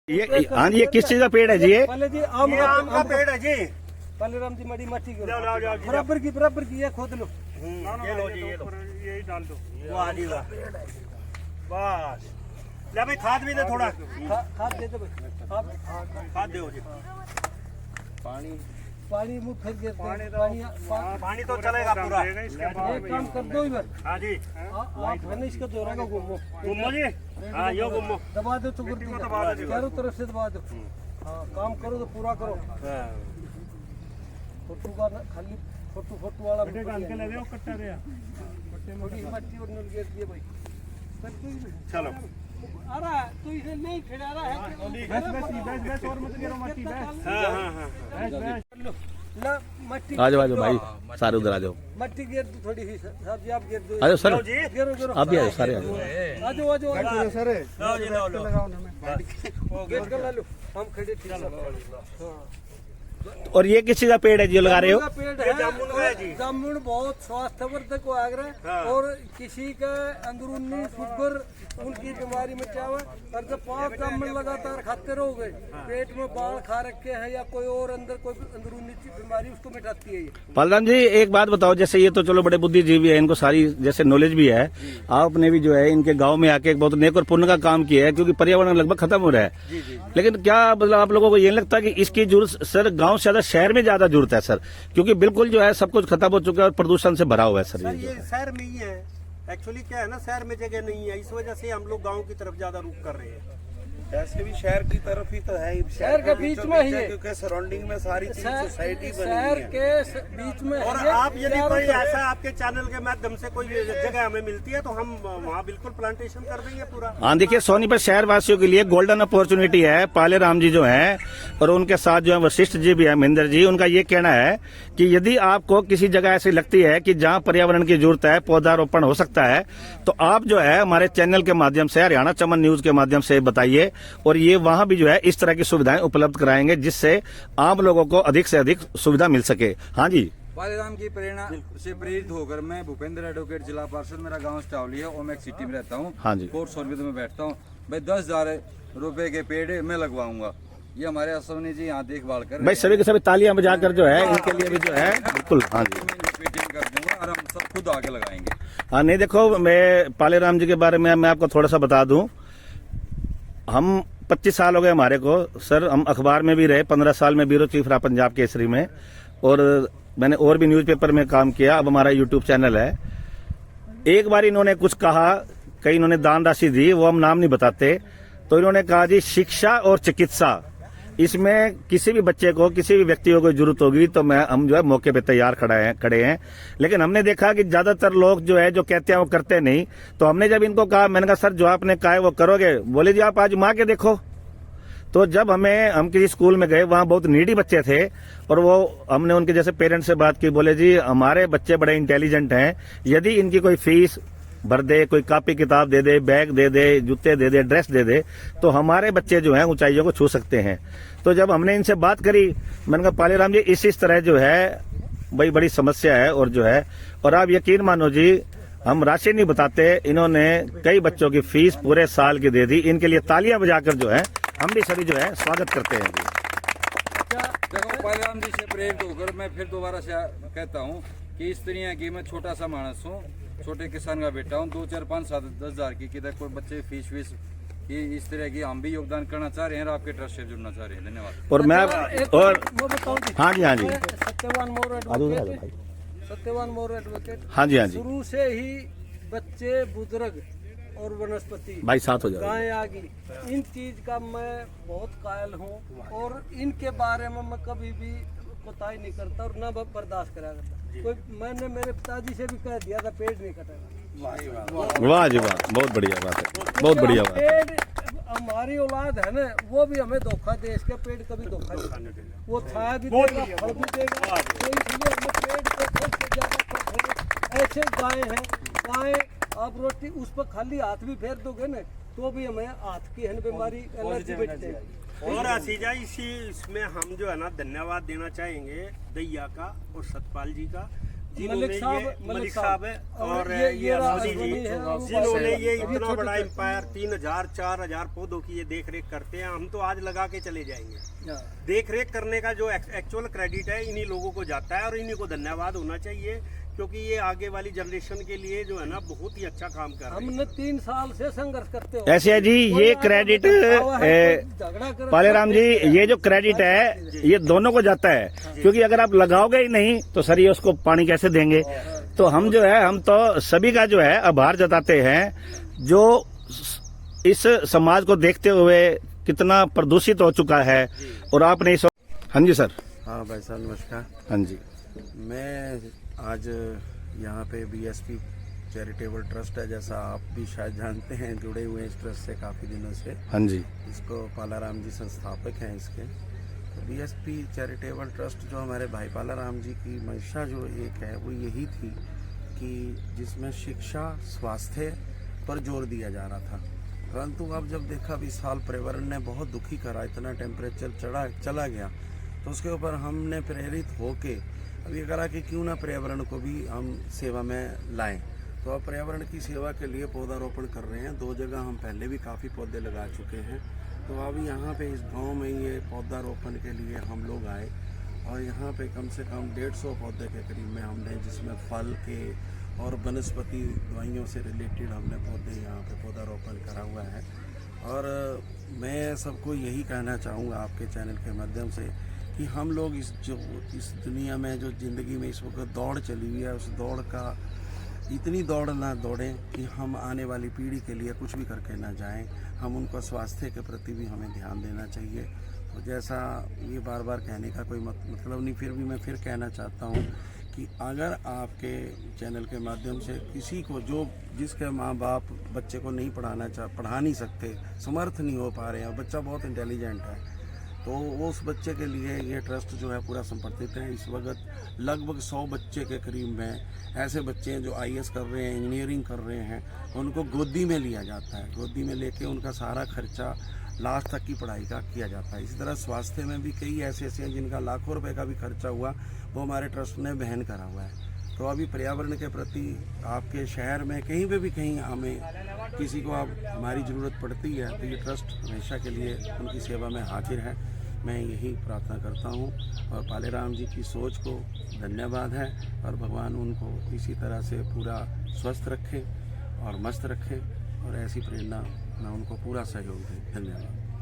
ये हाँ जी, ये किस चीज का पेड़ है जी? ये पहले जी आम का पेड़ है जी। पहले राम जी मड़ी मट्टी लाओ, बराबर की ये खोद लो। ये लो जी, ये लो, यही डाल दो। वाह जी वाह, बस ले भाई, खाद भी दे थोड़ा, खाद दे दो भाई, आप खाद दो जी। पानी मुँह फिर गिरते हैं, पानी तो चलेगा पूरा। एक काम कर दो इधर, हाँ जी, आप है ना इसका जोरा का घूमो गुम्मो जी, हाँ यो गुम्मो। दबा दो, चुकुर चारों तरफ से दबा दो। हाँ काम करो तो पूरा करो। फोटो का खाली फोटो वाला कट्टा गया। थोड़ी मट्टी और नल गिर दिए भाई। चलो आ रहा है तो इसे नहीं खिला रहा है। बस और मत गिरो मट्टी, बस। हाँ हाँ हाँ, ला मट्टी आ जाओ आ जाओ भाई, सारे उधर आ जाओ। मट्टी गिर दो थोड़ी सी, साहब जी आप गिर दो। आ जाओ सर, गिरो गिरो, आप भी आ जाओ, सारे आ जाओ। आ जाओ आ जाओ सर। लो जी, लो लो। गेट का ला लो, हम खड़े ठीक से। हाँ और ये किस चीज का पेड़ है जो लगा रहे हो? पेड़ ये है जामुन का है जी। जामुन बहुत स्वास्थ्यवर्धक को आग्रह हाँ। और किसी का अंदरूनी शुगर उनकी बीमारी में क्या हुआ, और जब 5 जामुन लगातार खाते रहोगे पेट में बाढ़ खा रखे हैं या कोई और अंदर कोई अंदरूनी बीमारी उसको मिटाती है ये। पालराम जी एक बात बताओ, जैसे ये तो चलो बड़े बुद्धिजीवी है, इनको सारी जैसे नॉलेज भी है, आपने भी जो है इनके गांव में आके एक बहुत नेक और पुण्य का काम किया है, क्योंकि पर्यावरण लगभग खत्म हो रहा है। लेकिन क्या मतलब आप लोगों को ये लगता है कि इसकी जरूरत सर गांव से ज्यादा शहर में ज्यादा जरूरत है सर? क्योंकि बिल्कुल जो है सब कुछ खत्म हो चुका है और प्रदूषण से भरा हुआ है सर। ये शहर में ही है, एक्चुअली क्या है ना, शहर में जगह नहीं है, इस वजह से हम लोग गांव की तरफ ज्यादा रुख कर रहे हैं। ऐसे भी शहर की तरफ ही तो है, शहर के बीच में ही है, क्योंकि सराउंडिंग में सारी चीज सोसाइटी बनी शहर है। के बीच में और है। आप यदि कोई ऐसा आपके चैनल के माध्यम से कोई जगह हमें मिलती है तो हम वहाँ बिल्कुल प्लांटेशन कर देंगे पूरा। हाँ देखिए, सोनीपत शहर वासियों के लिए गोल्डन अपॉर्चुनिटी है। पाले राम जी जो हैं और उनके साथ जो है वशिष्ठ जी भी है, महेंद्र जी, उनका ये कहना है कि यदि आपको किसी जगह ऐसी लगती है कि जहाँ पर्यावरण की जरूरत है, पौधारोपण हो सकता है, तो आप जो है हमारे चैनल के माध्यम से, हरियाणा चमन न्यूज के माध्यम से बताइए, और ये वहाँ भी जो है इस तरह की सुविधाएं उपलब्ध कराएंगे जिससे आम लोगों को अधिक से अधिक सुविधा मिल सके। हाँ जी, पालेराम की प्रेरणा से प्रेरित होकर मैं भूपेंद्र एडवोकेट जिला पार्षद, मेरा गांव स्टावली है, ओमेक सिटी में रहता हूँ। हाँ जी, कोर्ट सोनभद्र में बैठता हूँ भाई। 10,000 रुपए के पेड़ मैं लगवाऊंगा। ये हमारे असवनी जी यहाँ देखभाल कर भाई सभी के सभी तालियां बजाकर जो है इनके लिए भी जो है बिल्कुल। हाँ जी, मीटिंग कर दूंगा और हम सब खुद आगे लगाएंगे। हाँ नहीं देखो, मैं पाले राम जी के बारे में मैं आपको थोड़ा सा बता दूं। हम 25 साल हो गए हमारे को सर, हम अखबार में भी रहे, 15 साल में ब्यूरो चीफ रहा पंजाब केसरी में, और मैंने और भी न्यूज़पेपर में काम किया। अब हमारा यूट्यूब चैनल है। एक बार इन्होंने कुछ कहा, कई इन्होंने दान राशि दी, वो हम नाम नहीं बताते, तो इन्होंने कहा जी शिक्षा और चिकित्सा, इसमें किसी भी बच्चे को, किसी भी व्यक्ति को कोई जरूरत होगी तो हम जो है मौके पे तैयार खड़े हैं। लेकिन हमने देखा कि ज्यादातर लोग जो है जो कहते हैं वो करते नहीं। तो हमने जब इनको कहा, मैंने कहा सर जो आपने कहा है वो करोगे? बोले जी आप आजमा के देखो। तो जब हम किसी स्कूल में गए, वहाँ बहुत नीडी बच्चे थे, और वो हमने उनके जैसे पेरेंट्स से बात की, बोले जी हमारे बच्चे बड़े इंटेलिजेंट हैं, यदि इनकी कोई फीस भर दे, कोई कॉपी किताब दे दे, बैग दे दे, जूते दे दे, ड्रेस दे दे, तो हमारे बच्चे जो हैं ऊंचाइयों को छू सकते हैं। तो जब हमने इनसे बात करी, मैंने कहा पालेराम जी इस तरह जो है भाई बड़ी समस्या है, और जो है, और आप यकीन मानो जी हम राशि नहीं बताते, इन्होंने कई बच्चों की फीस पूरे साल की दे दी। इनके लिए तालियां बजाकर जो है हम भी सभी जो है स्वागत करते हैं जी। देखो पालेराम जी से प्रेरित होकर मैं फिर दोबारा से कहता हूँ कि इस दुनिया की मैं छोटा सा मानस हूँ, छोटे किसान का बेटा हूँ। 2, 4, 5, 7, 10,000 की किधर कोई बच्चे फीस इस तरह की हम भी योगदान करना चाह रहे हैं और आपके ट्रस्ट से जुड़ना चाह रहे हैं। धन्यवाद। और मैं और मैं बताऊं जी, हाँ जी, हाँ जी, सत्यवान मोर एडवोकेट, हाँ जी, हाँ जी, शुरू से ही बच्चे, बुजुर्ग और वनस्पति, भाई साथ हो जाए, गाय आगी, इन चीज का मैं बहुत कायल हूँ, और इनके बारे में मैं कभी भी कोताही नहीं करता और ना बर्दाश्त करा करता। कोई मैंने मेरे पिताजी से भी कह दिया था पेड़ नहीं कटेगा। वाह जी वाह, बहुत बढ़िया बात है, बहुत बढ़िया बात है। पेड़ हमारी औलाद है ना, वो भी हमें धोखा दे, इसके पेड़ कभी धोखा नहीं देगा, वो छाया भी देगा, फल भी देगा। तो इसलिए हमें पेड़ को फल से ज्यादा ऐसे गाय हैं, गाय आप रोटी उस पर खाली हाथ भी फेर दोगे ना तो भी हमें हाथ की है बीमारी एलर्जी बैठती है। और आसीजा इसमें हम जो है ना धन्यवाद देना चाहेंगे दैया का और सतपाल जी का, मलिक साहब है और ये राजवनी अफजली जी है, वो जिन्होंने ये अभी इतना छोटे बड़ा छोटे- एम्पायर 3000-4000 पौधों की ये देख रेख करते हैं। हम तो आज लगा के चले जाएंगे। देख रेख करने का जो एक्चुअल क्रेडिट है इन्हीं लोगों को जाता है और इन्हीं को धन्यवाद होना चाहिए, क्योंकि ये आगे वाली जनरेशन के लिए जो है ना बहुत ही अच्छा काम कर रहे हैं। हमने 3 साल से संघर्ष करते हो। ऐसे है जी, ये क्रेडिट पालेराम जी, ये जो क्रेडिट है ये दोनों को जाता है, क्योंकि अगर आप लगाओगे ही नहीं तो सर ये उसको पानी कैसे देंगे। तो हम जो है, हम तो सभी का जो है आभार जताते हैं जो इस समाज को देखते हुए कितना प्रदूषित हो चुका है। और आपने इस, हाँ जी सर। हाँ भाई साहब नमस्कार। हाँ जी। मैं आज यहाँ पे बीएसपी चैरिटेबल ट्रस्ट है, जैसा आप भी शायद जानते हैं, जुड़े हुए हैं इस ट्रस्ट से काफ़ी दिनों से। हाँ जी। इसको पालाराम जी संस्थापक हैं इसके। तो बीएसपी चैरिटेबल ट्रस्ट जो हमारे भाई पालाराम जी की मंशा जो एक है वो यही थी कि जिसमें शिक्षा स्वास्थ्य पर जोर दिया जा रहा था। परंतु अब जब देखा भी इस साल पर्यावरण ने बहुत दुखी करा, इतना टेम्परेचर चला गया, तो उसके ऊपर हमने प्रेरित होके अब ये करा कि क्यों ना पर्यावरण को भी हम सेवा में लाएं। तो अब पर्यावरण की सेवा के लिए पौधारोपण कर रहे हैं। 2 जगह हम पहले भी काफ़ी पौधे लगा चुके हैं। तो अब यहाँ पे इस गांव में ये पौधारोपण के लिए हम लोग आए और यहाँ पे कम से कम 150 पौधे के करीब में हमने, जिसमें फल के और वनस्पति दवाइयों से रिलेटेड हमने पौधे यहाँ पे पौधारोपण करा हुआ है। और मैं सबको यही कहना चाहूँगा आपके चैनल के माध्यम से कि हम लोग इस दुनिया में जो ज़िंदगी में इस वक्त दौड़ चली हुई है, उस दौड़ का इतनी दौड़ ना दौड़ें कि हम आने वाली पीढ़ी के लिए कुछ भी करके ना जाएं। हम उनको स्वास्थ्य के प्रति भी हमें ध्यान देना चाहिए। तो जैसा ये बार बार कहने का कोई मतलब नहीं, फिर भी मैं फिर कहना चाहता हूँ कि अगर आपके चैनल के माध्यम से किसी को, जो जिसके माँ बाप बच्चे को नहीं पढ़ा नहीं सकते, समर्थ नहीं हो पा रहे हैं, बच्चा बहुत इंटेलिजेंट है, तो उस बच्चे के लिए ये ट्रस्ट जो है पूरा समर्पित है। इस वक्त लगभग 100 बच्चे के करीब में ऐसे बच्चे हैं जो IAS कर रहे हैं, इंजीनियरिंग कर रहे हैं, उनको गोदी में लिया जाता है। गोदी में लेके उनका सारा खर्चा लास्ट तक की पढ़ाई का किया जाता है। इसी तरह स्वास्थ्य में भी कई ऐसे हैं जिनका लाखों रुपए का भी खर्चा हुआ, वो हमारे ट्रस्ट ने वहन करा हुआ है। तो अभी पर्यावरण के प्रति आपके शहर में कहीं पे भी कहीं हमें किसी को आप हमारी ज़रूरत पड़ती है तो ये ट्रस्ट हमेशा के लिए उनकी सेवा में हाजिर है। मैं यही प्रार्थना करता हूँ और पालेराम जी की सोच को धन्यवाद है और भगवान उनको इसी तरह से पूरा स्वस्थ रखे और मस्त रखे और ऐसी प्रेरणा मैं उनको पूरा सहयोग दें। धन्यवाद।